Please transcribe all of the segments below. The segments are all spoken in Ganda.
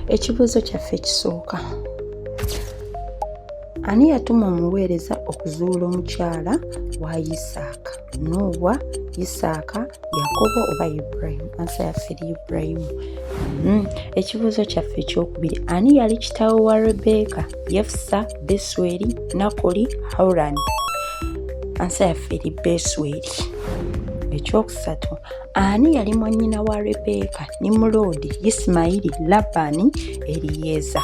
Ekibuuzo kyaffe ekisooka. Ani yatuma omuweereza okuzuula omukyala wa Isaaka? Nuuwa, Isaaka, Yakobo oba Ibrahim? Ansa yaffe eri Ibrahim. Ekibuuzo kyaffe ekyokubiri. Ani yali kitaawe wa Rebeka? Yefusa, Besweri, Nakoli, Hawulani? Ansa yaffe eri Besweri. Ekyokusatu. Ani yali mwannyina wa Rebeka? Nimulodi, Isimayiri, Labani, Eriyeeza?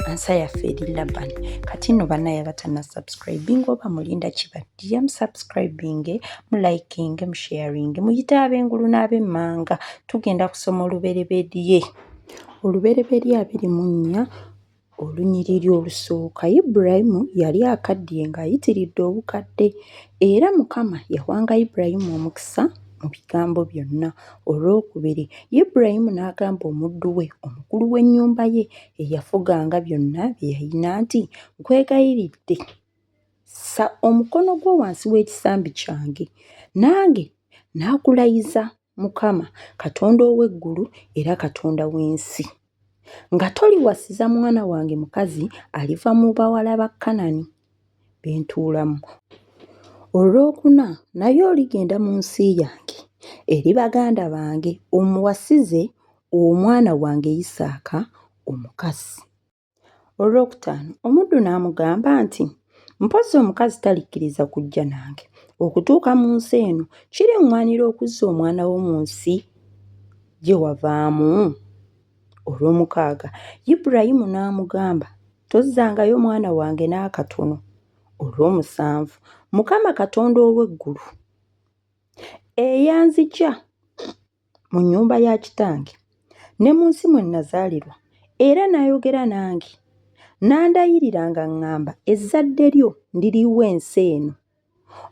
Ansa yaffe eri Labani. Kati nno bannaye abatana subscribing oba mulinda kibaddiya musubscribing, muliking, musharing, muyite ab'engulu n'ab'emmanga. Tugenda kusoma olubereberye. Olubereberye 24 olunyiriri olusooka. Ibulayimu yali akaddiye ng'ayitiridde obukadde, era Mukama yawanga Ibulayimu omukisa mu bigambo byonna. Olwokubiri, Ibulayimu n'agamba omuddu we omukulu w'ennyumba ye eyafuganga byonna bye yalina nti, nkwegayiridde ssa omukono gwo wansi w'ekisambi kyange, nange naakulayiza Mukama Katonda ow'eggulu era Katonda w'ensi, nga toliwasiza mwana wange mukazi aliva mu bawala ba Kanani be ntuulamu. Olwokuna, naye oligenda mu nsi yange eri baganda bange omuwasize omwana wange Isaaka omukazi. Olwokutaano, omuddu n'amugamba nti, mpozzi omukazi talikkiriza kujja nange okutuuka mu nsi eno, kiriŋŋwanira okuzza omwana wo mu nsi gye wavaamu? Olw'omukaaga, Ibulayimu n'amugamba, tozzangayo mwana wange n'akatono. Olw'omusanvu, Mukama Katonda ow'eggulu eyanzigya mu nnyumba ya kitange ne mu nsi mwe nazaalirwa, era n'ayogera nange n'andayirira nga ŋŋamba, ezzadde lyo ndiriwa ensi eno,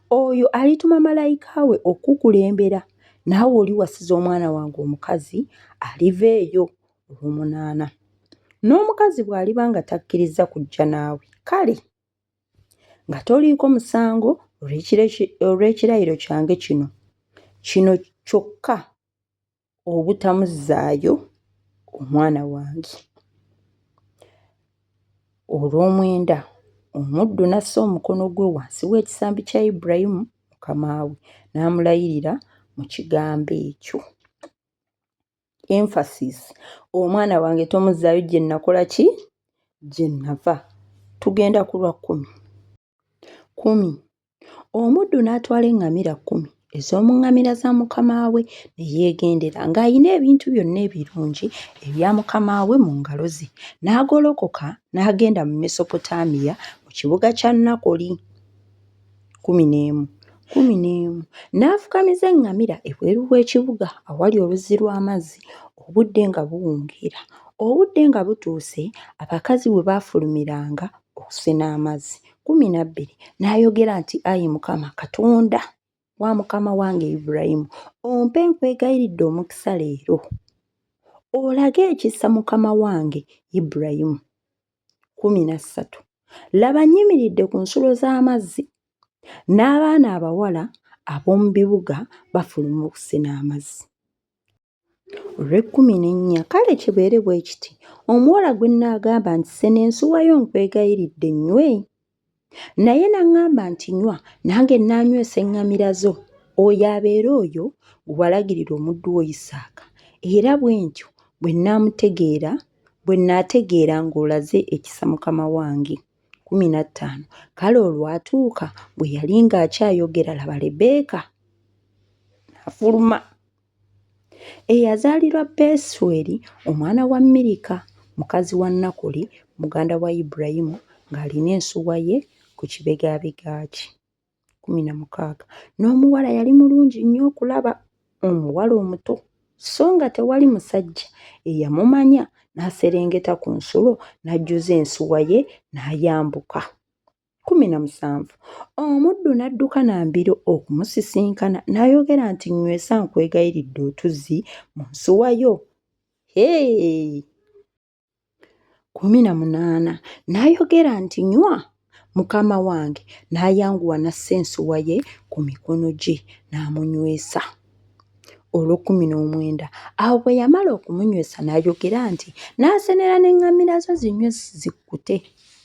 oyo alituma malayika we okukulembera, naawe oliwasiza omwana wange omukazi aliva eyo. Olw'omunaana, n'omukazi bw'aliba nga takkiriza kujja naawe, kale nga toliiko musango olw'ekirayiro kyange kino kyokka obutamuzzaayo omwana wange. Olw'omwenda, omuddu n'assa omukono gwe wansi w'ekisambi kya Ibulayimu mukama we n'amulayirira mu kigambo ekyo. Emphasis. Omwana wange tomuzzaayo gye nakola ki? Gye nava. Tugenda ku lwa 10. Omuddu n'atwala eŋŋamira 10 ez'omu ŋŋamira za mukama we ne yeegendera ng'ayina ebintu byonna ebirungi ebya mukama we mu ngalo ze. N'agolokoka n'agenda mu Mesopotamiya mu kibuga kya Nakoli. 11. N'afukamiza eŋŋamira ebweru w'ekibuga awali oluzzi lw'amazzi, obudde nga buwungeera. Obudde nga butuuse, abakazi bwe baafulumiranga okusena amazzi. 12. N'ayogera nti, ayi Mukama Katonda wa mukama wange Ibulayimu, ompe nkwegayiridde omukisa leero, olage ekisa mukama wange Ibulayimu. 13. Laba nnyimiridde ku nsulo z'amazzi, n'abaana abawala ab'omu bibuga bafuluma okusena amazzi. Olw'ekkumi kale kibeere bwe kiti, omuwala gwe nnaagamba nti sena ensuwayo nkwegayiridde nnywe, naye n'aŋŋamba nti nywa, nange nnaanywesa eŋŋamira zo, oyo abeere oyo gwe walagirira omuddu wo Isaaka, era bwe ntyo bwe nnaategeera ng'olaze ekisa mukama wange. 15. Kale olwatuuka bwe yali ng'akyayogera, laba Lebbeeka n'afuluma, eyazaalirwa Besweri omwana wa Mirika mukazi wa Nakoli muganda wa Ibulayimu, ng'alina ensuwa ye ku kibegabega kye. 16. N'omuwala yali mulungi nnyo okulaba, omuwala omuto, so nga tewali musajja eyamumanya, n'aserengeta ku nsulo n'ajjuza ensuwa ye n'ayambuka. 17. Omuddu n'adduka n'ambiro okumusisinkana n'ayogera nti, nywesa nkwegayiridde otuzzi mu nsuwa yo. 18. N'ayogera nti, nywa mukama wange, n'ayanguwa n'assa ensuwa ye ku mikono gye n'amunywesa. olw'19. Awo bwe yamala okumunywesa n'ayogera nti n'asenera n'eŋŋamira zo zinywe zikkute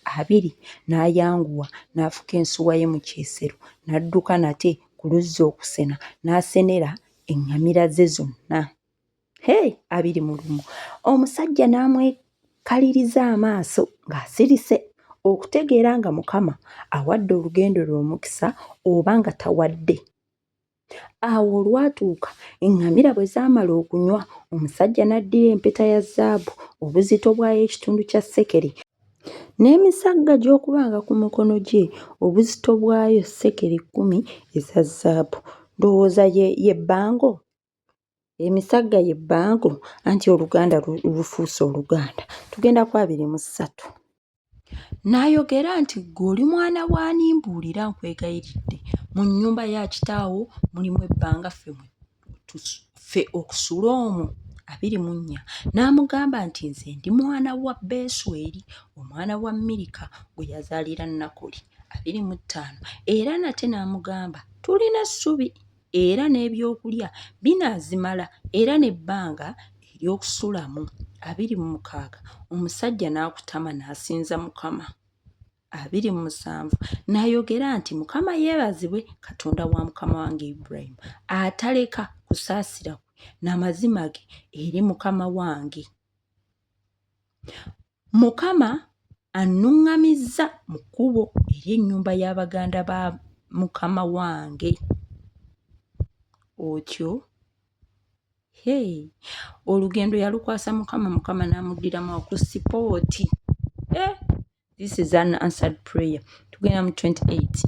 2 n'ayanguwa n'afuka ensuwa ye mu kyesero n'adduka nate ku luzzi okusena n'asenera eŋŋamira ze zonna. 21. Omusajja n'amwekaliriza amaaso ng'asirise okutegeera nga Mukama awadde olugendo lwe omukisa oba nga tawadde. Awo olwatuuka eŋŋamira bwe zaamala okunywa, omusajja n'addira empeta ya zaabu obuzito bwayo ekitundu kya sekeri n'emisagga gy'okubanga ku mikono gye obuzito bwayo sekeri 10 eza zaabu. Ndowooza ye bbango, emisagga ye bbango, anti Oluganda lufuuse Oluganda. Tugenda ku 23. N'ayogera nti ggwe oli mwana w'ani mbuulira nkwegayiridde. Mu nnyumba ya kitaawo mulimu ebbanga ffe okusula omwo. 24. N'amugamba nti nze ndi mwana wa Besweri, omwana wa Mirika gwe yazaalira Nakoli. 25. Era nate n'amugamba tulina essubi era n'ebyokulya binaazimala era n'ebbanga ery'okusulamu. 26. Omusajja n'akutama n'asinza Mukama. 27. N'ayogera nti Mukama yeebazibwe, Katonda wa mukama wange Ibulayimu, ataleka kusaasira kwe n'amazima ge eri mukama wange. Mukama annuŋŋamizza mu kkubo ery'ennyumba y'abaganda ba mukama wange. Otyo olugendo yalukwasa Mukama, Mukama n'amuddiramu ku sipooti. This is an answered prayer. Tugenda mu 28.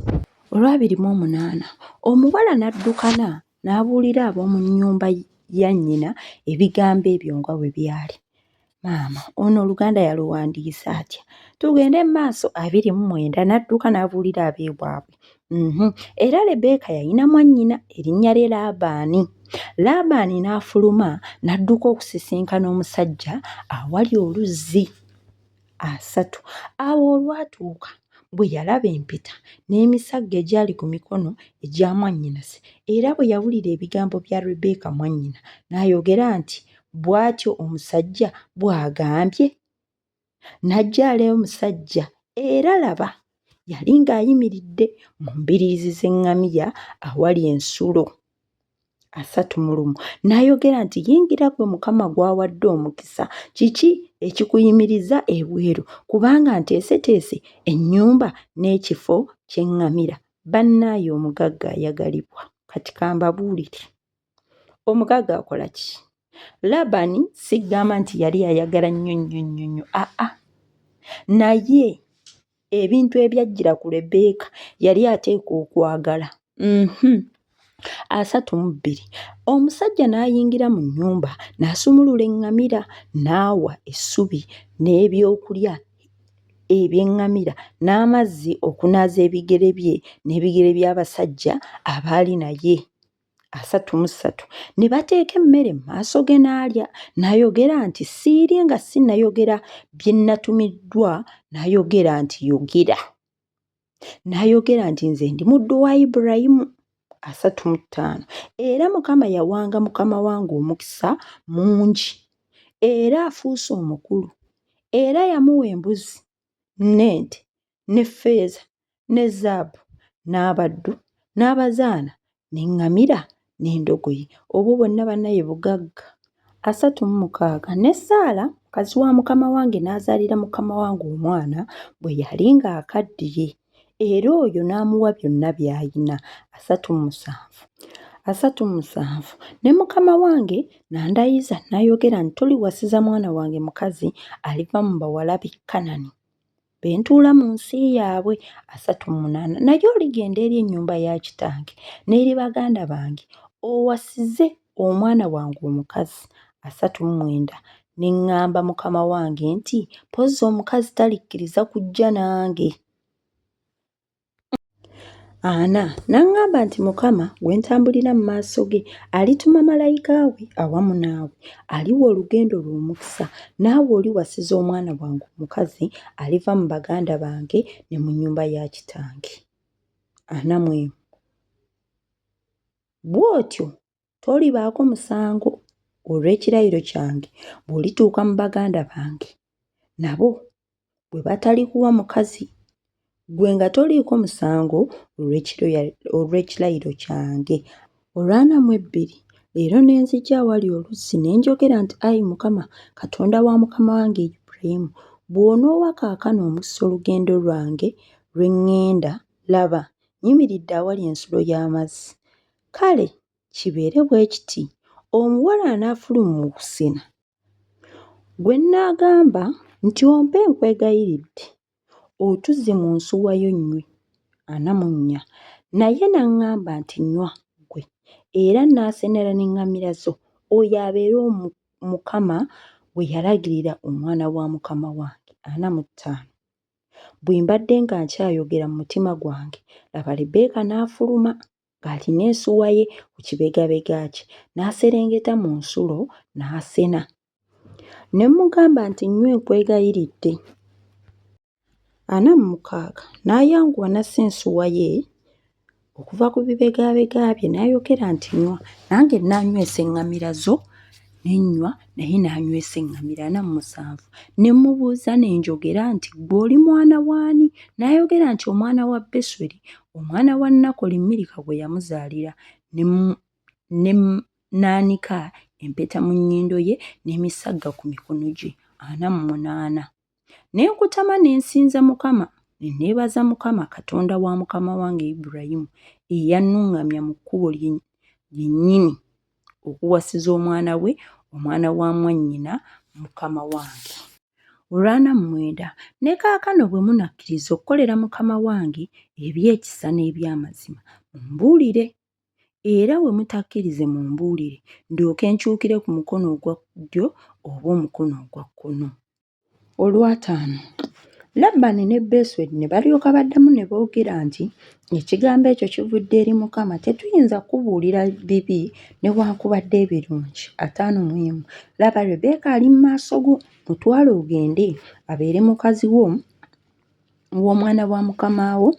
Olw'28, omuwala n'addukana n'abuulira ab'omu nnyumba ya nnyina ebigambo ebyo nga bwe byali. Maama ono Oluganda yaluwandiisa atya? Tugende mu maaso. 29. N'adduka n'abuulira ab'ebwabwe. Era Lebbeeka yalina mwannyina erinnya lye Laabaani. Laabaani n'afuluma n'adduka okusisinkana omusajja awali oluzzi. 30. Awo olwatuuka bwe yalaba empeta n'emisaggo egyali ku mikono egya mwannyinase, era bwe yawulira ebigambo bya Lebbeeka mwannyina, n'ayogera nti bw'atyo omusajja bw'agambye. N'ajja aleba omusajja, era laba yali ng'ayimiridde mu mbiriizi z'eŋŋamiya awali ensulo. 31. N'ayogera nti yingira gwe Mukama gw'awadde omukisa, kiki ekikuyimiriza ebweru? Kubanga nteeseteese ennyumba n'ekifo ky'eŋŋamira. Bannaaye omugagga ayagalibwa. Kati kambabuulire, omugagga akola ki? Labani sigamba nti yali ayagala nnyo, naye ebintu ebyajjira ku Lebbeeka yali ateekwa okwagala. 32. Omusajja n'ayingira mu nnyumba n'asumulula eŋŋamira n'awa essubi n'ebyokulya eby'eŋŋamira n'amazzi okunaaza ebigere bye n'ebigere by'abasajja abaali naye. 33. Ne bateeka emmere mu maaso ge n'alya. N'ayogera nti siirye nga sinnayogera bye nnatumiddwa. N'ayogera nti yogera. N'ayogera nti nze ndi muddu wa Ibulayimu. 35. Era Mukama yawanga mukama wange omukisa mungi, era afuuse omukulu, era yamuwa embuzi n'ente ne ffeeza ne zaabu n'abaddu n'abazaana n'eŋŋamira n'endogoyi. Obwo bwonna bannaye bugagga. 36. Ne Saala mukazi wa mukama wange n'azaalira mukama wange omwana bwe yali ng'akaddiye, era oyo n'amuwa byonna by'alina. 37. Ne mukama wange n'andayiza n'ayogera nti toliwasiza mwana wange mukazi aliva mu bawala b'e Kanani bentuula mu nsi yaabwe. 38. Naye oligenda eri ennyumba ya kitange n'eri baganda bange owasize omwana wange omukazi. 39. Ne ŋŋamba mukama wange nti mpozzi omukazi talikkiriza kujja nange. 40. N'aŋŋamba nti Mukama gwe ntambulira mu maaso ge alituma malayika we awamu naawe, aliwa olugendo lw'omukisa, naawe oliwasiza omwana wange omukazi aliva mu baganda bange ne mu nnyumba ya kitange. 41. Bw'otyo tolibaako musango olw'ekirayiro kyange bw'olituuka mu baganda bange nabo bwe batalikuwa mukazi gwe nga toliiko musango olw'ekirayiro kyange. Olw'anamu ebbiri leero ne nzija awali oluzzi ne njogera nti ayi Mukama Katonda wa mukama wange Ibulayimu, bw'onoowa kaakano omukisa olugendo lwange lwe ŋŋenda, laba nyimiridde awali ensulo y'amazzi. Kale kibeere bwe kiti, omuwala anaafuluma okusena gwe nnaagamba nti ompe nkwegayiridde otuzze mu nsuwa yo nnywe 44, naye n'aŋŋamba nti nnywa ggwe era nnaasenera n'eŋŋamira zo, oyo abeere Mukama we yalagirira omwana wa mukama wange. 45. Bwe mbadde nga nkyayogera mu mutima gwange, laba Lebbeeka n'afuluma ng'alina ensuwa ye ku kibegabega kye, n'aserengeta mu nsulo n'asena. Ne mmugamba nti nnywe nkwegayiridde. 46. N'ayanguwa n'assa ensuwa ye okuva ku bibegabega bye n'ayogera nti nnywa, nange n'anywesa eŋŋamira zo ne nnywa, naye n'anywesa eŋŋamira. 47. Ne mmubuuza ne njogera nti ggwe oli mwana w'ani? N'ayogera nti omwana wa Besweri, omwana wa Nakoli Mirika gwe yamuzaalira. Ne n'anika empeta mu nnyindo ye n'emisagga ku mikono gye. 48. Ne nkutama ne nsinza Mukama, ne neebaza Mukama Katonda wa mukama wange Ibulayimu eyannuŋŋamya mu kkubo lyennyini okuwasiza omwana we, omwana wa mwannyina mukama wange. Olw'anamu 9. Ne kaakano bwe munakkiriza okukolera mukama wange ebyekisa n'eby'amazima mumbuulire, era bwe mutakkirize mumbuulire, ndyoke nkyukire ku mukono ogwa ddyo oba omukono ogwa kkono. Olw'ataano. Labbaani ne Besweri ne balyoka baddamu ne boogera nti ekigambo ekyo kivudde eri Mukama, tetuyinza kubuulira bibi newankubadde ebirungi. 51. Laba Lebbeeka ali mu maaso go, mutwale ogende abeere mukazi wo w'omwana wa mukama wo,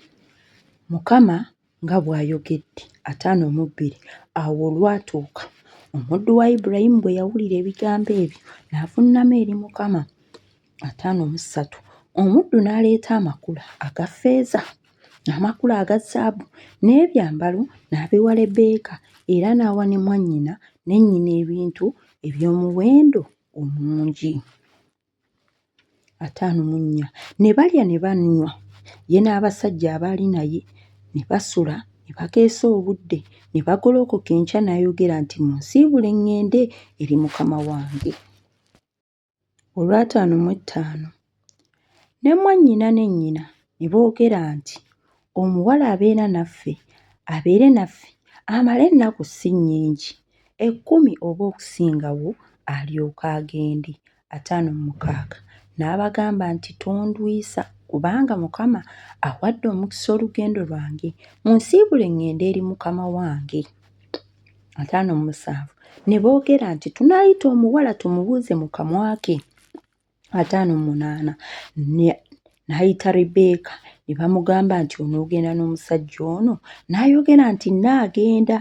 Mukama nga bw'ayogedde. 52. Awo olwatuuka omuddu wa Ibulayimu bwe yawulira ebigambo ebyo n'avuunama eri Mukama. 53. Omuddu n'aleeta amakula aga ffeeza, amakula aga zaabu n'ebyambalo n'abiwa Lebbeeka, era n'awa ne mwannyina ne nnyina ebintu eby'omuwendo omungi. 54. Ne balya ne banywa, ye n'abasajja abaali naye, ne basula ne bakeesa obudde, ne bagolokoka enkya n'ayogera nti munsiibule ŋŋende eri mukama wange. Olw'55. Ne mwannyina ne nnyina ne boogera nti omuwala abeere naffe amale ennaku si nnyingi, 10 oba okusingawo, alyoke agende. 56. N'abagamba nti tondwisa, kubanga Mukama awadde omukisa olugendo lwange, munsiibule ŋŋende eri mukama wange. 57. Ne boogera nti tunaayita omuwala tumubuuze mu kamwa ke. 58. N'ayita Lebbeeka ne bamugamba nti onoogenda n'omusajja ono? N'ayogera nti nnaagenda.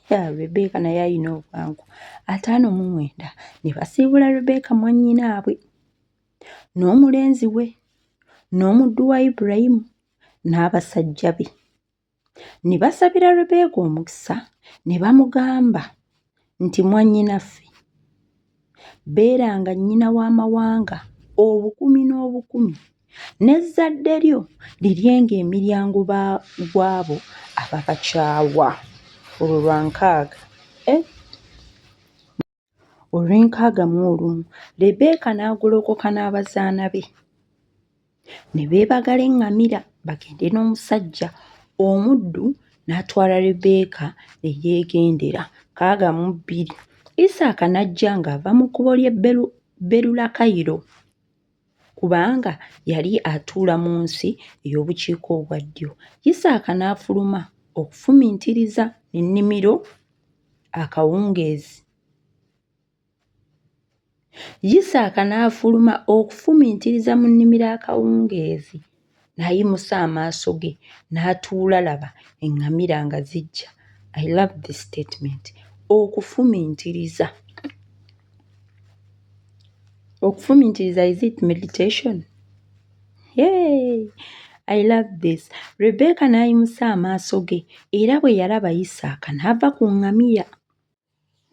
Lebbeeka naye alina obwangu. 59. Ne basiibula Lebbeeka mwannyinaabwe n'omulenzi we n'omuddu wa Ibulayimu n'abasajja be, ne basabira Lebbeeka omukisa, ne bamugamba nti mwannyinaffe, beeranga nnyina w'amawanga obukumi n'obukumi, n'ezzadde lyo liryenga emiryango gw'abo ababakyawa. Olwo lwa 60. Olw'61. Lebbeeka n'agolokoka n'abazaana be ne beebagala eŋŋamira bagende n'omusajja. Omuddu n'atwala Lebbeeka ne yeegendera. 62. Isaaka n'ajja ng'ava mu kkubo ly'e Berulakayiro, kubanga yali atuula mu nsi ey'obukiika obwa ddyo. Isaaka n'afuluma okufumintiriza ennimiro akawungeezi. Isaaka n'afuluma okufumintiriza mu nnimiro akawungeezi, n'ayimusa amaaso ge n'atuula, laba eŋŋamira nga zijja. I love this statement. okufumiitiriza. Okufumiitiriza, is it meditation? Yay! I love this. Rebecca n'ayimusa amaaso ge era bwe yalaba Isaaka n'ava ku ŋŋamiya.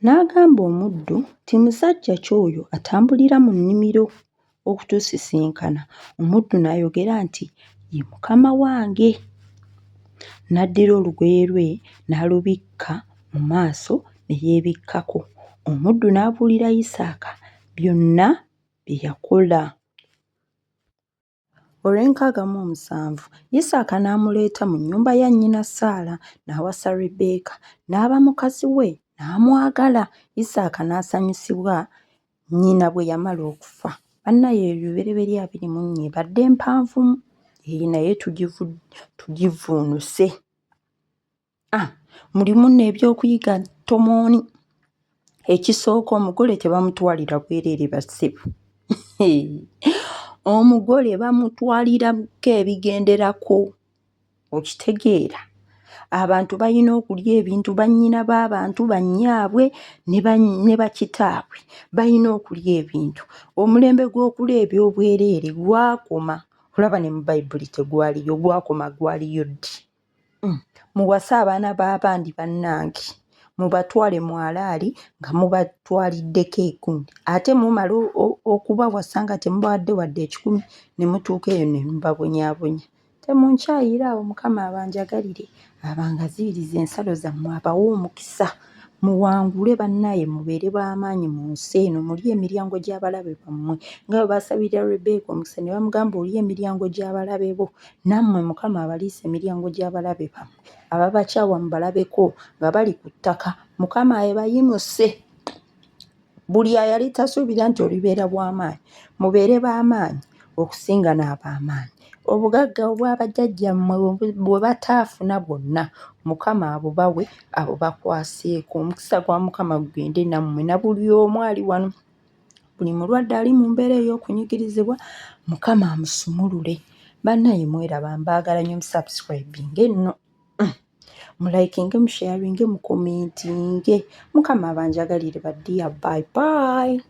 N'agamba omuddu ti musajja ki oyo atambulira mu nnimiro okutusisinkana? Omuddu n'ayogera nti ye mukama wange. N'addira olugoye lwe n'alubikka mu maaso ne yeebikkako. Omuddu n'abuulira Isaaka byonna bye yakola. Olw'enkaaga mu omusanvu, Isaaka n'amuleeta mu nnyumba ya nnyina Saala n'awasa Rebecca, n'aba mukazi we n'amwagala. Isaaka n'asanyusibwa nnyina bwe yamala okufa. Bannaye Lubereberye 24 ebadde mpanvu, naye tugivuunuse. Mulimu n'ebyokuyiga tomooni. Ekisooka, omugole tebamutwalira bwereere bassebo. Omugole bamutwalirako ebigenderako. Okitegeera? Abantu balina okulya ebintu, bannyina b'abantu, bannyaabwe ne bakitaabwe balina okulya ebintu. Omulembe gw'okulya eby'obwereere gwakoma. Olaba ne mu Bayibuli tegwaliyo, gwaliyo ddi? Muwase abaana b'abandi bannange, mubatwale mu alaali nga mubatwaliddeko ekundi, ate mumala okubawasa nga temubawadde wadde 10 ne mutuuka eyo ne mubabonyaabonya. Temunkyayira awo. Mukama abanjagalire, abangaziyiriza ensalo zammwe, abawe omukisa. Muwangule bannaye, mubeere b'amaanyi mu nsi eno, mulye emiryango gy'abalabe bammwe nga bwe baasabira Rebecca omukisa ne bamugamba olye emiryango gy'abalabe bo. Nammwe Mukama abaliisa emiryango gy'abalabe bammwe. Ababakyawa mubalabeko nga bali ku ttaka, Mukama ebayimuse. Buli ayali tasuubira nti olibeera bw'amaanyi, mubeere b'amaanyi okusinga n'ab'amaanyi. Obugagga obw'abajjajjammwe bwe bataafuna bwonna, Mukama abubawe, abo bakwaseeko. Omukisa gwa Mukama gugende nammwe na buli omu ali wano. Buli mulwadde ali mu mbeera ey'okunyigirizibwa, Mukama amusumulule. Bannaye mweraba, mbaagala nnyo, musubscribinge nno. Mulaikinge, musharinge, mukomentinge. Mukama abanjagalire baddiya. Bye bye.